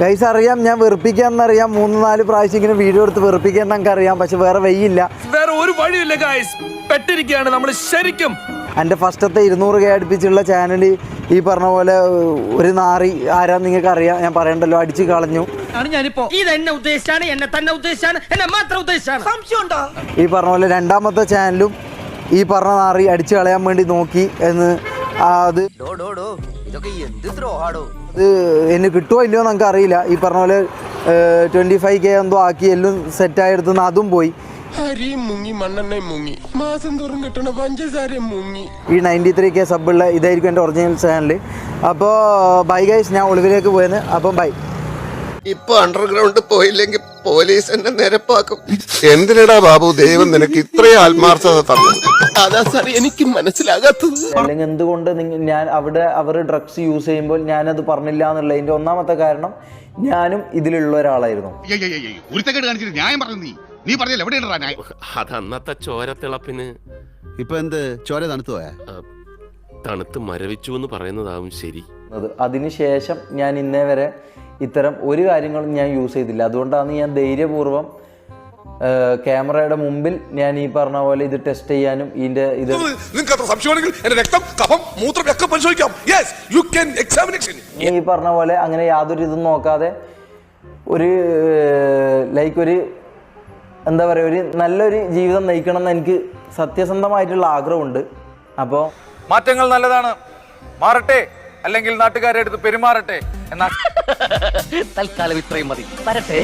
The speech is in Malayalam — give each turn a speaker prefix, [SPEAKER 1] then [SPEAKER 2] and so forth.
[SPEAKER 1] ഗൈസ് അറിയാം, ഞാൻ വെറുപ്പിക്കാന്നറിയാം. 3-4 പ്രാവശ്യം ഇങ്ങനെ വീഡിയോ എടുത്ത് വെറുപ്പിക്കാൻ നമുക്ക് അറിയാം. പക്ഷെ വേറെ വഴിയില്ല,
[SPEAKER 2] വേറെ ഒരു വഴിയില്ല ഗൈസ്. പെട്ടിരിക്കുകയാണ് നമ്മൾ ശരിക്കും.
[SPEAKER 1] എൻ്റെ ഫസ്റ്റത്തെ 200K അടുപ്പിച്ചുള്ള ചാനൽ ഈ പറഞ്ഞ പോലെ ഒരു നാറി ആരാന്ന് നിങ്ങൾക്ക് അറിയാം, ഞാൻ പറയണ്ടല്ലോ, അടിച്ചു കളഞ്ഞു. ഈ പറഞ്ഞ പോലെ രണ്ടാമത്തെ ചാനലും ഈ പറഞ്ഞ നാറി അടിച്ചു കളയാൻ വേണ്ടി നോക്കി എന്ന്. അത് എന്നെ കിട്ടുമോ ഇല്ലയോ നമുക്ക് അറിയില്ല. ഈ പറഞ്ഞ പോലെ 25K എന്തോ ആക്കി എല്ലാം സെറ്റായെടുത്തുനിന്ന് അതും പോയി. ഈ 93K സബുള്ള ഇതായിരിക്കും എൻ്റെ ഒറിജിനൽ ചാനൽ. അപ്പോൾ ബൈ ഗൈസ്, ഞാൻ ഒളിവിലേക്ക് പോയെന്ന്. അപ്പം ബൈ.
[SPEAKER 3] ഇപ്പൊ അണ്ടർഗ്രൗണ്ട് പോയില്ലെങ്കിൽ പോലീസ് എന്നെ നിരപ്പാക്കും. എന്തിനടാ ബാബു ദൈവം നിനക്ക് ഇത്രയും ആത്മാർത്ഥത തന്നു? അതാ സാർ എനിക്ക് മനസ്സിലാകാത്തത്.
[SPEAKER 1] അല്ലെങ്കിൽ എന്തുകൊണ്ട് ഞാൻ അവിടെ അവർ ഡ്രഗ്സ് യൂസ് ചെയ്യുമ്പോൾ ഞാനത് പറഞ്ഞില്ല എന്നുള്ളതിൻ്റെ ഒന്നാമത്തെ കാരണം ഞാനും ഇതിലുള്ള ഒരാളായിരുന്നു.
[SPEAKER 4] അതന്നത്തെ ചോരത്തിളപ്പിന്
[SPEAKER 5] ഇപ്പൊ എന്ത് ചോര തണുത്തു പോയാ?
[SPEAKER 4] തണുത്ത് മരവിച്ചു എന്ന് പറയുന്നതാവും ശരി.
[SPEAKER 1] അതിനുശേഷം ഞാൻ ഇന്നേ വരെ ഇത്തരം ഒരു കാര്യങ്ങളും ഞാൻ യൂസ് ചെയ്തില്ല. അതുകൊണ്ടാണ് ഞാൻ ധൈര്യപൂർവ്വം ക്യാമറയുടെ മുമ്പിൽ ഞാൻ ഈ പറഞ്ഞ പോലെ ഇത് ടെസ്റ്റ് ചെയ്യാനും ഇതിന്റെ ഇത് ഈ പറഞ്ഞ പോലെ അങ്ങനെ യാതൊരു ഇതും നോക്കാതെ ഒരു ഒരു എന്താ പറയുക, ഒരു നല്ലൊരു ജീവിതം നയിക്കണം എന്ന് എനിക്ക് സത്യസന്ധമായിട്ടുള്ള ആഗ്രഹമുണ്ട്. അപ്പോൾ
[SPEAKER 2] മാറ്റങ്ങൾ നല്ലതാണ്, മാറട്ടെ, അല്ലെങ്കിൽ നാട്ടുകാരെ അടുത്ത് പെരുമാറട്ടെ എന്നാ.
[SPEAKER 6] തൽക്കാലം ഇത്രയും മതി. വരട്ടെ.